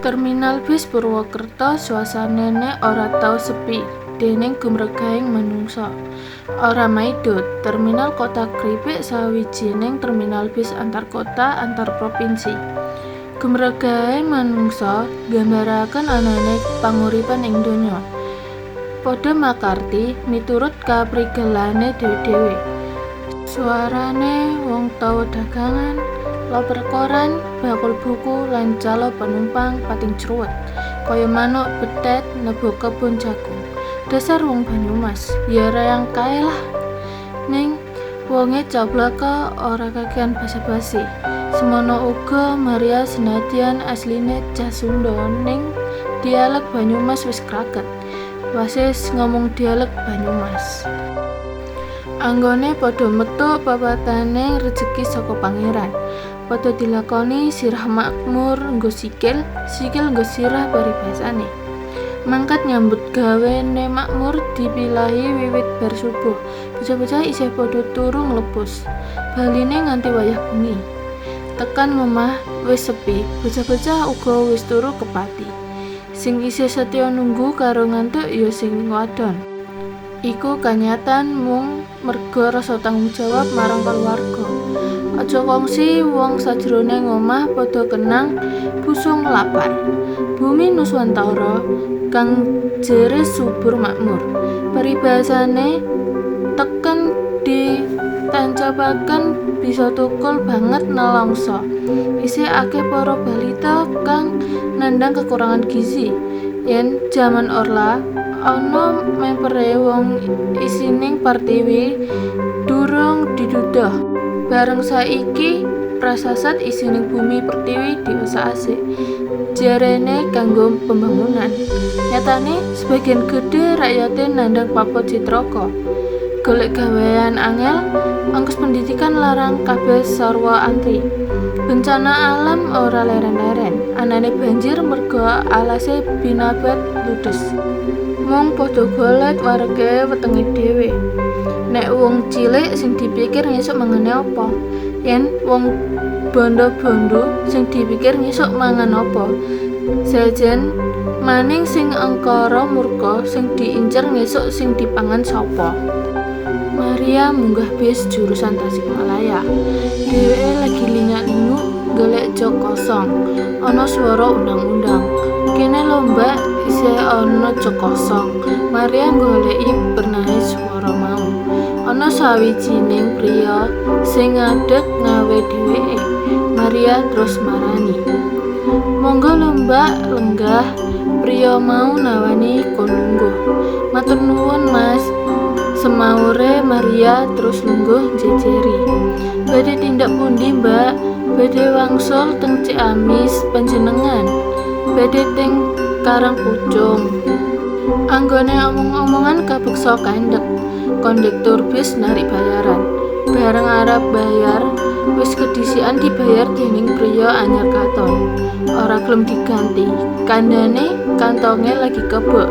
Terminal bis Purwokerto suasanane ora tau sepi déning gumregahing manungsa. Ora maidut, Terminal Kota Kripik sawijining terminal bis antar kota antar provinsi. Gumregahing manungsa nggambaraken anane panguripan ing donya. Padha makarti miturut kaprigelane dhewe-dhewe. Suarane wong tawa dagangan, loper koran, bakul buku lan calo penumpang pating cruwet kaya manuk betet nebo kebon jagung. Dasar wong Banyumas, ya rayang kae lah. Ning wonge cablaka ora kakean basa-basi. Semono uga Maria senadyan asline cah Sunda ning dialek Banyumas wis kraket. Wasis ngomong dialek Banyumas. Anggone padha metu papatane rejeki saka pangeran. Padha dilakoni sirah makmur nggo sikil nggo sirah paribasane. Mangkat nyambut gawene makmur dipilahi wiwit bar subuh. Bocah-bocah isih padha turu nglepus. Baline nganti wayah bengi. Tekan ngomah wis sepi, bocah-bocah uga wis turu kepati. Sing isih setya nunggu karo ngantuk ya sing wadon. Iku kanyatan mung merga rasa tanggung jawab marang keluarga. Aja kongsi wong sajrone ngomah padha kenang busung lapar. Bumi Nuswantara kang jere subur makmur. Paribasane teken ditancapaken bisa tukul banget nelongso. Isih akeh para balita kang nandang kekurangan gizi. Yen jaman orla ana mempere wong isining Pertiwi durung didudah. Bareng saiki prasasat isining bumi Pertiwi diusahake. Jarene kanggo pembangunan. Nyatane sebagian gede rakyate nandang papot citraka. Golek gawean angel, ongkos pendidikan larang kabeh sarwa antri. Bencana alam ora leren-leren. Anane banjir mergo alase binabat ludes. Mung padha golek warege wetenge dhewe. Nek wong cilik sing dipikir ngesuk mangane apa? Yen wong bondo-bondo sing dipikir ngesuk mangan apa? Sejen maning sing angkara murka sing diincer ngesuk sing dipangan sapa? Maria munggah bis jurusan Tasikmalaya. Dheweke lagi linyak-linyu golek jok kosong. Ana swara undang-undang. Kene lho Mbak, isih ana jok kosong. Maria goleki bernahe swara mau. Ana sawijining priya sing ngadeg ngawe dheweke. Maria terus marani. Monggo lho Mbak, lenggah. Priya mau nawani kon lungguh. Matur nuwun Mas. Semaure Maria terus lungguh jejeri. Badhe tindak pundi Mbak? Badhe wangsul teng Ciamis panjenengan. Badhe teng Karangpucung. Anggone omong-omongan kabeksa kandhek. Kondektur bis narik bayaran. Bareng arep bayar, wis kedisian dibayar dening priya anyar katon. Ora gelem diganti. Kandhane kantonge lagi kebek.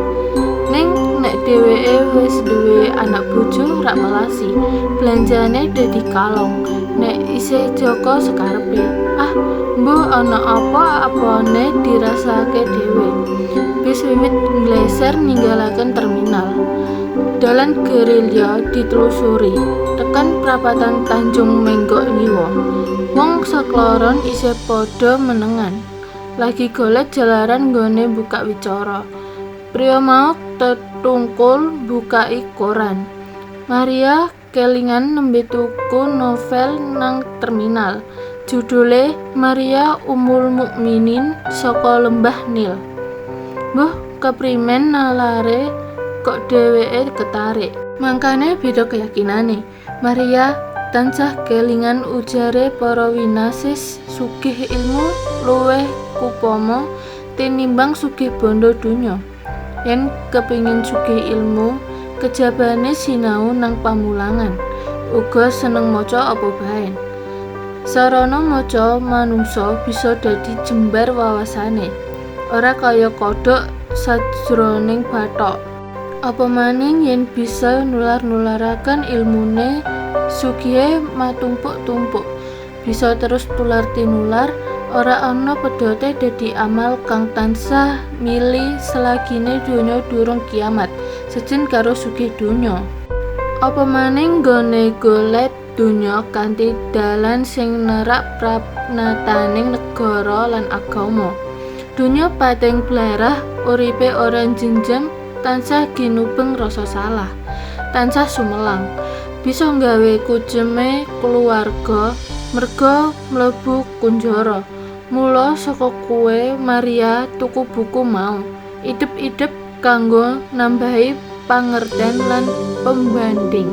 Ning nek dheweke wis duwe anak bojo rak melasi. Belanjane dadi kalong. Nek isih joko sekarepe. Ah, mbuh ana apa-apane dirasake dhewe. Bis wiwit ngleser ninggalaken terminal. Dalan gerilya ditelusuri. Tekan prapatan Tanjung Menggok Ngiwa. Wong sakloron isih padha menengan. Lagi golek jalaran nggone buka wicara. Priya mau tetungkul bukai koran. Maria kelingan nembe tuku novel nang terminal. Judule Maria Ummul Mukminin saka Lembah Nil. Mbah keprimen nalare kok dheweke ketarik. Mangkane beda keyakinane. Maria tansah kelingan ujare para winasis sugih ilmu luweh kupama tinimbang sugih bondo donya. Yen kepingin sugih ilmu, kejabane sinau nang pamulangan. Uga seneng maca apa bae. Sarana maca manungsa bisa dadi jembar wawasane. Ora kaya kodhok sajroning bathok. Apa maning yen bisa nular-nularaken ilmune sugihe matumpuk-tumpuk. Bisa terus tular tinular Ora ana pedote dadi amal kang tansah mili selagine donya durung kiamat, sejen karo sugih donya. Apa maning nggone golek donya kanthi dalan sing nerak prapnataning negara lan agama. Donya pating blarah, uripe ora jenjem, tansah ginubeng rasa salah, tansah sumelang. Bisa nggawe kujeme keluarga merga mlebu kunjara. Mula saka kuwe Maria tuku buku mau, idep-idep kanggo nambahi pangerten lan pembanding.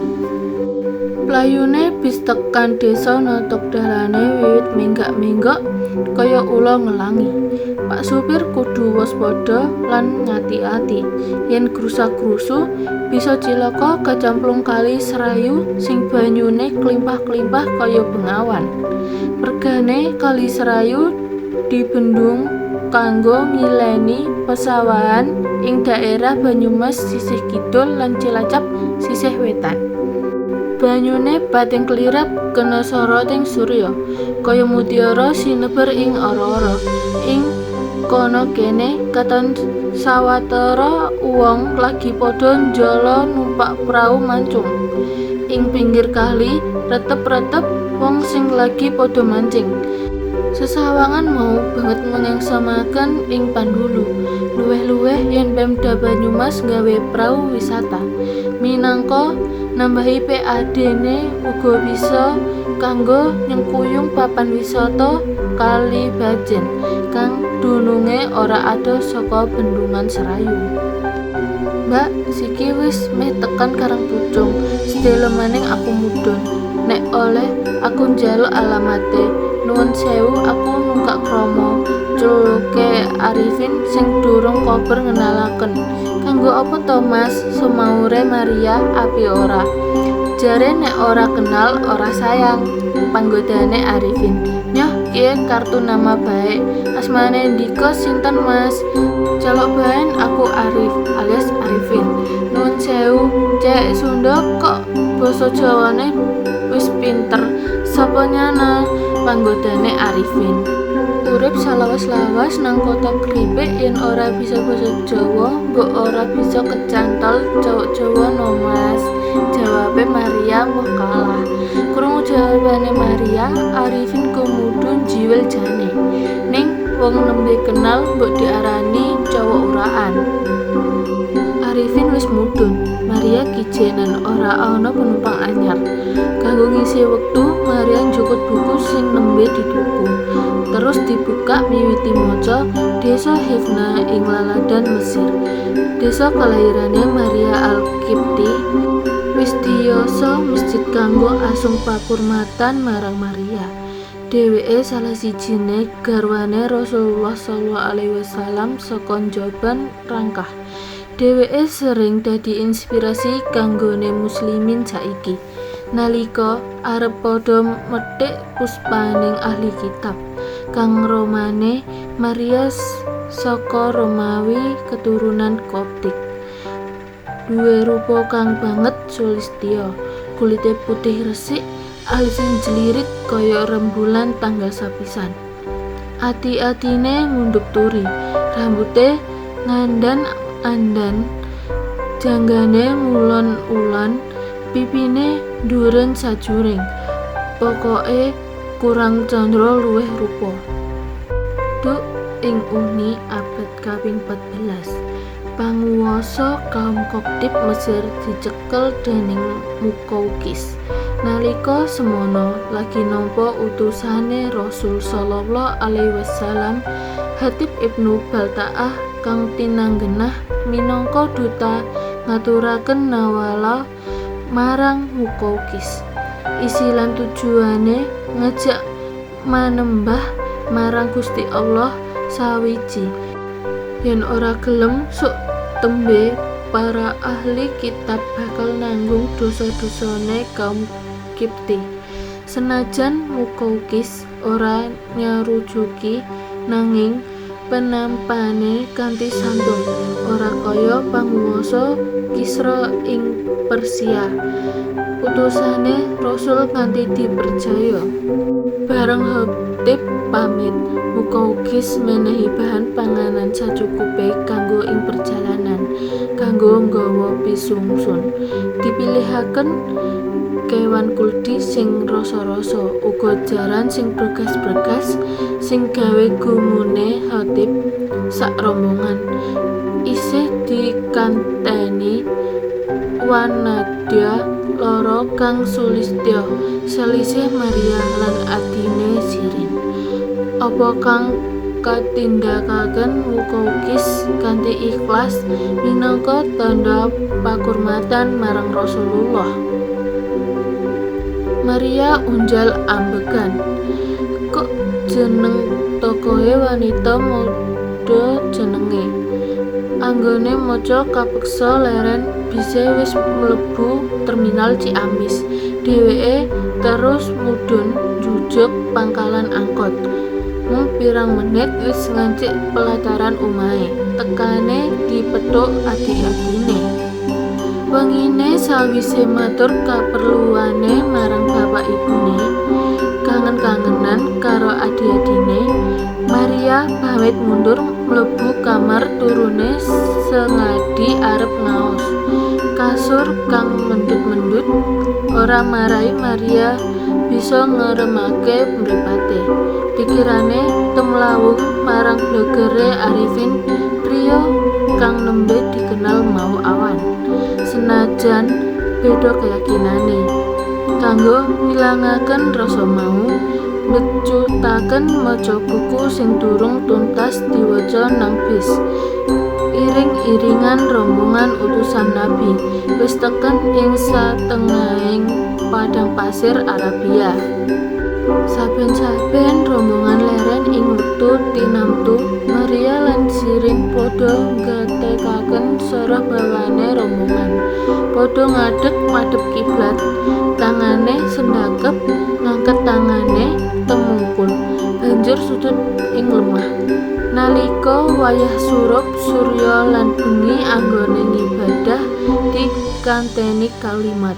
Playune bis tekan desa nutup dalane wiwit minggak-minggak kaya ula ngelangi. Pak supir kudu waspada lan ngati-ati. Yen grusak-grusu bisa cilaka kecemplung kali Serayu sing banyune klimpah-klimpah kaya bengawan. Mergane kali Serayu dibendung kanggo ngileni pesawahan ing daerah Banyumas sisih kidul lan Cilacap sisih wetan. Banyune pating klirap kena soroting surya, kaya mutiara sinebar ing ora-ora. Ing kono kene katon sawetara wong lagi padha njala numpak prau mancung. Ing pinggir kali retep-retep wong sing lagi padha mancing. Sesawangan mau banget mengengsamaken ing Pandulu. Luweh-luweh yen Pemda Banyumas gawe prau wisata. Minangka nambahi PAD-ne uga bisa kanggo nyengkuyung papan wisata Kali Bajen kang dununge ora adoh saka bendungan Serayu. Mbak, siki wis meh tekan Karangpucung. Sedelo maning aku mudhun. Nek oleh aku njaluk alamate. Nuwun sewu, aku nungkak kromo culuke Arifin sing durung kober ngenalaken. Kanggo apa to Mas, semaure Maria api ora? Jare nek ora kenal ora sayang, panggodane Arifin. Nyoh kiye kartu nama baik, asmane ndika sinten Mas? Celok baen aku Arif alias Arifin. Nuwun sewu, cek Sunda kok basa Jawane wis pinter. Sapa nyana? Panggodane Arifin. Urip salawas-lawas nang kota kripik yen ora bisa basa Jawa, mbok ora bisa kecantol cowok Jawa no Mas. Jawabe Maria moh kalah. Krungu jawabane Maria, Arifin kumudun jiwel jane. Ning wong nembe kenal mbok diarani cowok uraan. Arifin wis mudhun, Maria kijenan ora ana penumpang anyar. Kanggo ngisi wektu, Maria njukut buku sing nembe dituku. Terus dibuka miwiti maca Desa Hifna ing Laladan Mesir. Desa kelahirane Maria Al-Qibti. Wis diyasa masjid kanggo asung pakurmatan marang Maria. Dheweke salah sijine garwane Rasulullah SAW saka njaban rangkah. Dheweke sering dadi inspirasi kanggone muslimin saiki nalika arep padha methik puspaning ahli kitab kang romane Maria saka Romawi keturunan Koptik. Duwe rupa kang banget sulistya, kulite putih resik, alise jlirit kaya rembulan tanggal sapisan. Ati-atine ngunduk turi, rambute ngandan-andan, janggane ngulon-ulon, pipine duren sajuring. Pokoke kurang candra luwih rupa. Duk ing Uni abad kaping 14. Panguwasa kaum Koptik Mesir dicekel dening Muqawqis. Nalika semono lagi nampa utusane Rasul sallallahu alaihi wasallam, Hatib Ibnu Baltaah kang tinanggenah minangka duta ngaturaken nawala marang Muqawqis. Isi lan tujuane ngejak manembah marang Gusti Allah sawiji. Yen ora gelem sok tembe para ahli kitab bakal nanggung dosa-dosane kaum Qibti. Senajan Muqawqis ora nyarujuki nanging penampane kanthi santun, ora kaya panguwasa Kisra ing Persia. Utusane Rasul kanthi dipercaya. Bareng Hatib pamit muga-ugi menehi bahan panganan sacukupe kanggo ing perjalanan kanggo nggawa pisungsun. Dipilihaken kewan kuldi sing rasa-rasa, uga jaran sing bregas-bregas sing gawe gumune Khatib sak rombongan. Isih dikanteni wanadya loro kang sulistya selisih Maria lan adine Sirin. Apa kang katindakaken muga-ugi kanthi ikhlas minangka tanda pakurmatan marang Rasulullah. Maria unjal ambegan, kok jeneng tokohe wanita muda jenenge. Anggone maca kapeksa leren bise wis mlebu terminal Ciamis. Dheweke terus mudhun njujuk pangkalan angkot. Mung pirang menit wis ngancik pelataran omahe. Tekane dipethuk adik-adine. Wengine sawise matur kaperluane marang bapak ibune, kangen-kangenan karo adik-adine, Maria pamit mundur mlebu kamar turune sengadi arep ngaos. Kasur kang mendut-mendut ora marai Maria bisa ngremake mripate. Pikirane temlawung marang blogere Arifin priya kang nembe dikenal mau awan. Senajan beda keyakinane, kanggo ngilangaken rasa mau, becutaken maca buku sing durung tuntas diwaca nang bis. Iring-iringan rombongan utusan Nabi wis teken ing satengahing padang pasir Arabia. Saben-saben rombongan leren ing wektu tinamtu, Maria lan Sirin padha nggatekaken soroh bawane rombongan. Padha ngadeg madhep kiblat, tangane sendakep ngangkat tangane temungkul, banjur sujud ing lemah. Nalika wayah surup surya lan bengi anggone ngibadah dikanteni kalimat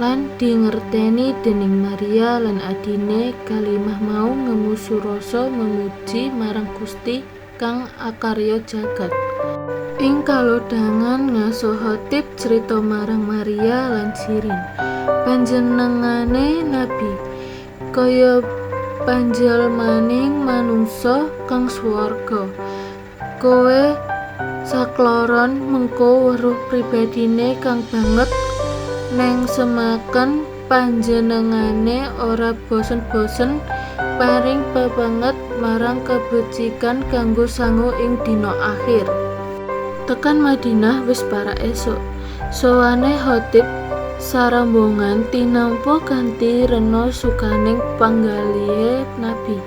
lan dingerteni dening Maria lan adine. Kalimah mau ngemu surasa memuji marang Gusti kang akarya jagat. Ing kalodhangan ngaso Khatib crita marang Maria lan Sirin, panjenengane nabi kaya panjalmaning manungsa kang swarga. Kowe sakloron mengko weruh pribadine kang banget neng semaken panjenengane ora bosen-bosen paring pebanget marang kabecikan kanggo sangu ing dina akhir. Tekan Madinah wis para esuk. Sowane Khatib sarombongan tinampa kanthi rena sukaning panggalihe Nabi.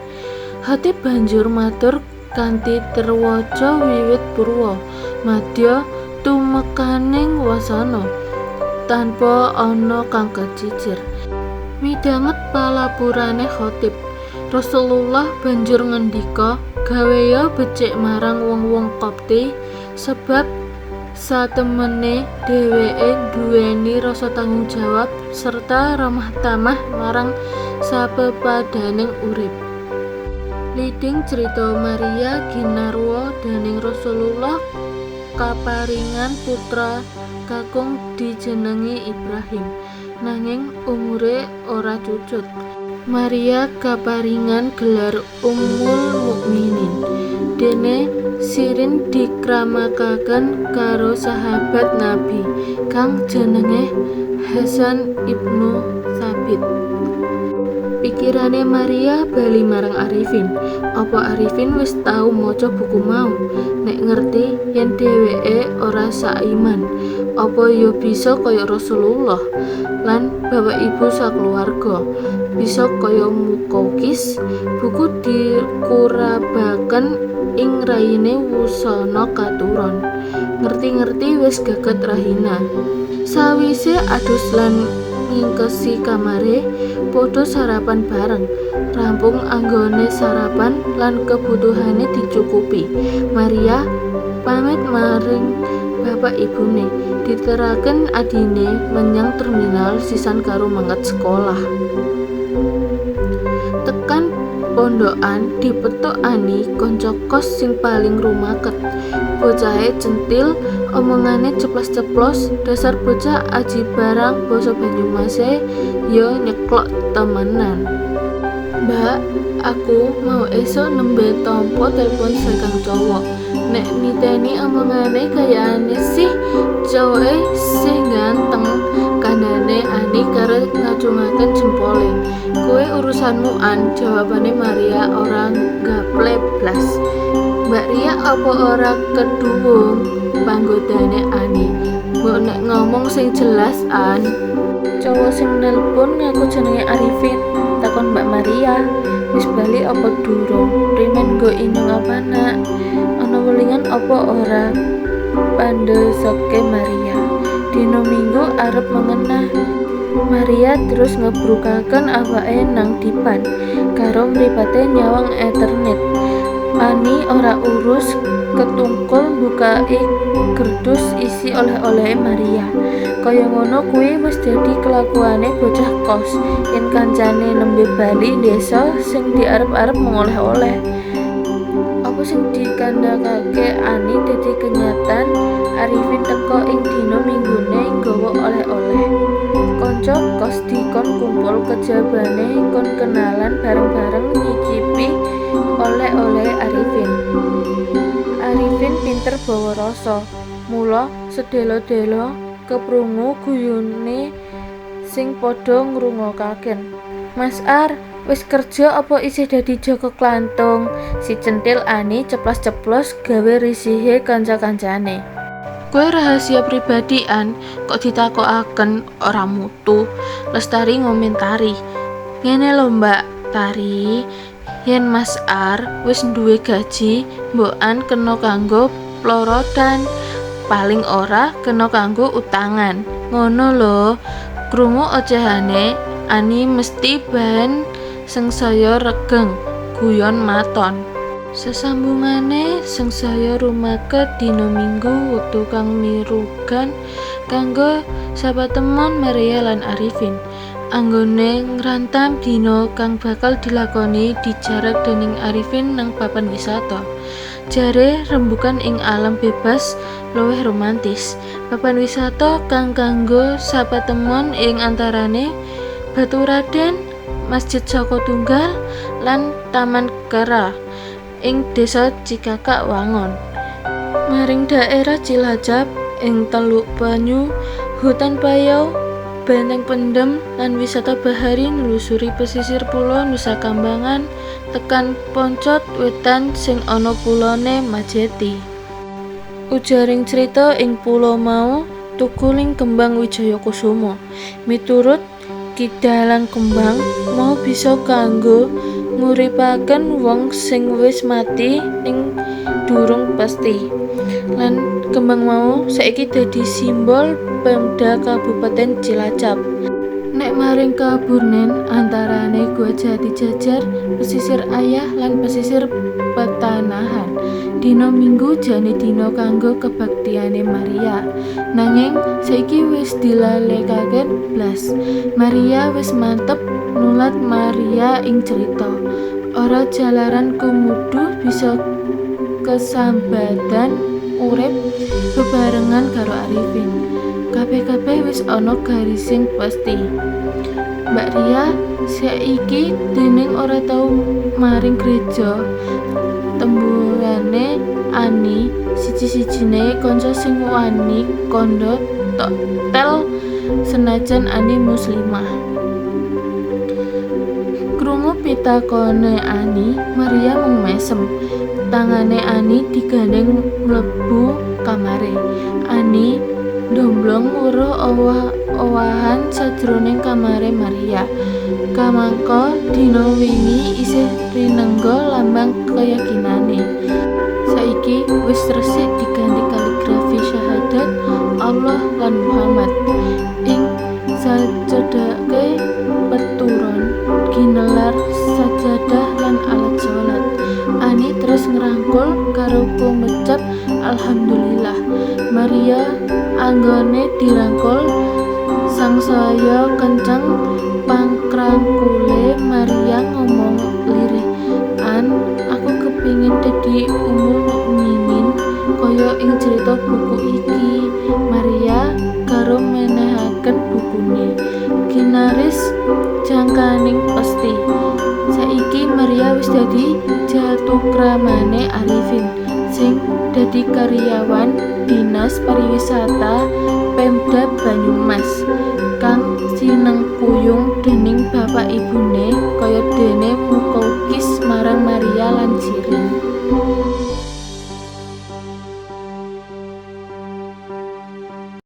Khatib banjur matur kanthi terwaca wiwit purwa madya tumekaning wasana tanpa ana kang kecicir. Midanget palapurane Khatib, Rasulullah banjur ngendika, "Gaweya becik marang wong-wong Qibti, sebab satemene dheweke duweni rasa tanggung jawab serta ramah tamah marang sapepadaning urip." Liding cerita Maria ginarwa dening Rasulullah kaparingan putra kakung dijenengi Ibrahim, nanging umure ora cucut. Maria kaparingan gelar Ummul Mukminin. Dene Sirin dikramakaken karo sahabat Nabi kang jenenge Hasan ibnu Thabit. Pikirane Maria bali marang Arifin. Apa Arifin wis tau maca buku mau? Nek ngerti yen dheweke ora saiman, apa ya bisa kaya Rasulullah lan bapak ibu sakeluarga? Bisa kaya Muqawqis? Buku dikurabaken ing raine wusana katuron. Ngerti-ngerti wis gagat rahina. Sawise adus lan ngingkesi kamare, padha sarapan bareng. Rampung anggone sarapan lan kebutuhane dicukupi, Maria pamit maring bapak ibune, diteraken adine menyang terminal sisan karo manget sekolah. Tekan pondokan dipetuk Ani konco kos sing paling rumaket. Bocahe centil, omongane ceplos-ceplos, dasar bocah aji barang basa Banyumase yo nyeklok temenan. Mbak, aku mau esok nembe tompo telepon sekang cowok. Nek niteni omongane kayane sih cowoke sih ganteng. Kandane Ani karo ngacungaken jempole. Kowe urusanmu An, jawabane Maria orang gaple blas. Mbak Ria apa ora keduwung panggodane Ani. Mbok nek ngomong sing jelas An. Cowok sing nelpon ngaku jenenge Arifin. Takon Mbak Maria, wis bali apa durung? Rimen nggo inung apa nak? Ana welingan apa ora? Pandesoke Maria. Dino Minggu arep mengenah. Maria terus ngebrukaken awake nang dipan karo mripate nyawang ethernet. Ani ora urus ketungkul bukai kerdus isi oleh-oleh Maria. Kaya ngono kuwi wis dadi kelakuane bocah kos yen kancane nembe bali desa sing diarep-arep mengoleh-oleh. Apa sing dikandhakake Ani dadi kenyataan. Arifin teko ing dina minggune nggawa oleh-oleh. Konco kos dikon kumpul kejabane kon kenalan bareng-bareng nyicipi oleh-oleh Arifin. Arifin pinter bawa rasa, mula sedelo-delo keprungu guyune sing padha ngrungokaken. Mas Ar, wis kerja apa isih dadi Joko Klantung? Si centil Ani ceplos-ceplos gawe risihe kanca-kancane. Kowe rahasia pribadi An, kok ditakokaken ora mutu. Lestari ngomentari. Ngene lho Mbak Tari, yen Mas Ar wis duwe gaji, mbokan kena kanggo plorotan, paling ora kena kanggo utangan. Ngono lho. Krungu ocehane Ani mesti bahan sengsaya regeng, guyon maton. Sesambungane sengsaya rumaket dina Minggu wektu kang mirugan kanggo sapatemon Maria lan Arifin. Anggone ngrantam dina kang bakal dilakoni dijarak dening Arifin nang papan wisata. Jare rembukan ing alam bebas luwih romantis. Papan wisata kang kanggo sapatemon ing antarane Baturaden, Masjid Saka Tunggal lan Taman Kera ing Desa Cikakak Wangon. Maring daerah Cilacap ing Teluk Banyu, Hutan Payau, Benteng Pendem lan wisata bahari nelusuri pesisir pulo Nusa Kambangan tekan Poncot Wetan sing ana pulone Majeti. Ujaring cerita ing pulo mau tukuling kembang Wijaya Kusuma. Miturut Kidalang kembang mau bisa kanggo nguripaken wong sing wis mati ning durung pasti. Lan kembang mau saiki dadi simbol Pemda Kabupaten Cilacap. Nek maring kaburnen antarane Gua Jati Jajar, pesisir Ayah lan pesisir Petanahan. Dina Minggu jane dina kanggo kebaktiane Maria. Nanging saiki wis dilalekaken blas. Maria wis mantep nulat Maria ing cerita. Ora jalaran kumuduh bisa kesambadan urip bebarengan karo Arifin. Kabeh-kabeh wis ana garising pasti. Mbak Ria saiki dening ora tau maring gereja. Tembungane Ani siji-sijine kanca sing wani kandha tok tel senajan Ani muslimah. Krungu pitakone Ani, Maria mung mesem. Tangane Ani digandeng mlebu kamare. Ani ndomblong weruh owah-owahan sajroning kamare Maria. Kamangka dina wingi isih rinengga lambang keyakinane. Saiki wis resik diganti kaligrafi syahadat Allah lan Muhammad. Ing sajodake peturon ginelar sajadah lan alat sholat. Ani terus ngerangkul karo pemecap alhamdulillah. Maria anggone dirangkul sangsaya kenceng pangkrangkule. Maria ngomong lirih, kepingin dadi Ummul Mukminin kaya ing cerita buku iki. Maria karo menehaken bukune ginaris jangkaning pesti. Saiki Maria wis dadi jatukramane Arifin sing dadi karyawan Dinas Pariwisata Pemda Banyumas kang sinengkuyung dening bapak ibune